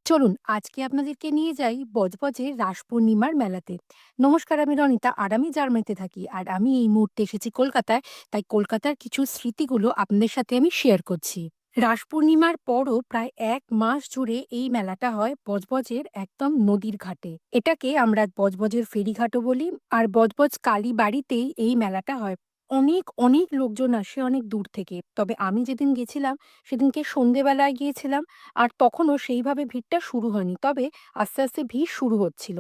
চলুন আজকে আপনাদেরকে নিয়ে যাই বজবজের রাস পূর্ণিমার মেলাতে। নমস্কার, আমি রনিতা আর আমি জার্মানিতে থাকি। আর আমি এই মুহূর্তে এসেছি কলকাতায়। তাই কলকাতার কিছু স্মৃতিগুলো আপনাদের সাথে আমি শেয়ার করছি। রাস পূর্ণিমার পরও প্রায় ১ মাস জুড়ে এই মেলাটা হয় বজবজের একদম নদীর ঘাটে। এটাকে আমরা বজবজের ফেরিঘাটও বলি। আর বজবজ কালীবাড়িতেই এই মেলাটা হয়। অনেক লোকজন আসে অনেক দূর থেকে। তবে আমি যেদিন গেছিলাম সেদিনকে সন্ধ্যেবেলায় গিয়েছিলাম। আর তখনও সেইভাবে ভিড়টা শুরু হয়নি। তবে আস্তে ভিড় শুরু হচ্ছিল।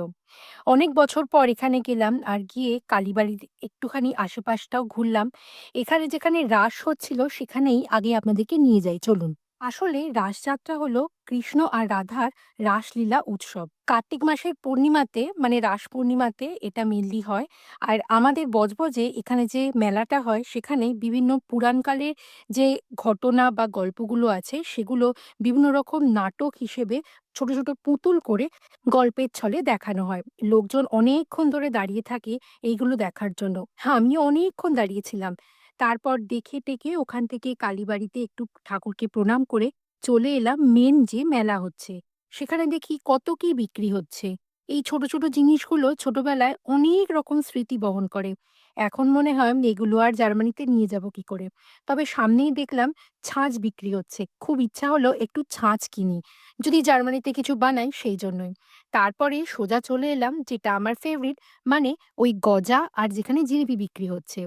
অনেক বছর পর এখানে গেলাম আর গিয়ে কালীবাড়ির একটুখানি আশেপাশটাও ঘুরলাম। এখানে যেখানে রাস হচ্ছিল সেখানেই আগে আপনাদেরকে নিয়ে যাই, চলুন। আসলে রাসযাত্রা হলো কৃষ্ণ আর রাধার রাসলীলা উৎসব। কার্তিক মাসের পূর্ণিমাতে মানে রাস পূর্ণিমাতে এটা মেনলি হয়। আর আমাদের বজবজে এখানে যে মেলাটা হয় সেখানে বিভিন্ন পুরাণকালের যে ঘটনা বা গল্পগুলো আছে সেগুলো বিভিন্ন রকম নাটক হিসেবে ছোট পুতুল করে গল্পের ছলে দেখানো হয়। লোকজন অনেকক্ষণ ধরে দাঁড়িয়ে থাকে এইগুলো দেখার জন্য। হ্যাঁ, আমিও অনেকক্ষণ দাঁড়িয়েছিলাম। তারপর দেখে-টেকে ওখান থেকে কালীবাড়িতে একটু ঠাকুরকে প্রণাম করে চলে এলাম মেন যে মেলা হচ্ছে। সেখানে দেখি কত কি বিক্রি হচ্ছে। এই ছোট জিনিসগুলো ছোটবেলায় অনেক রকম স্মৃতি বহন করে। এখন মনে হয় এগুলো আর জার্মানিতে নিয়ে যাব কি করে। তবে সামনেই দেখলাম ছাঁচ বিক্রি হচ্ছে। খুব ইচ্ছা হলো একটু ছাঁচ কিনি। যদি জার্মানিতে কিছু বানাই সেই জন্যই। তারপরে সোজা চলে এলাম যেটা আমার ফেভারিট, মানে ওই গজা আর যেখানে জিলিপি বিক্রি হচ্ছে।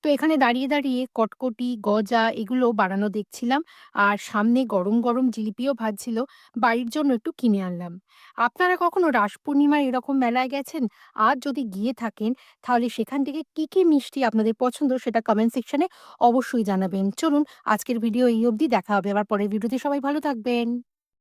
তো এখানে দাঁড়িয়ে কটকটি, গজা এগুলো বানানো দেখছিলাম। আর সামনে গরম জিলিপিও ভাজছিল। বাড়ির জন্য একটু কিনে আনলাম। আপনারা কখনো রাস পূর্ণিমার এরকম মেলায় গেছেন? আর যদি গিয়ে থাকেন তাহলে সেখান থেকে কি মিষ্টি আপনাদের পছন্দ সেটা কমেন্ট সেকশনে অবশ্যই জানাবেন। চলুন আজকের ভিডিও এই অবধি। দেখা হবে আবার পরের ভিডিওতে। সবাই ভালো থাকবেন।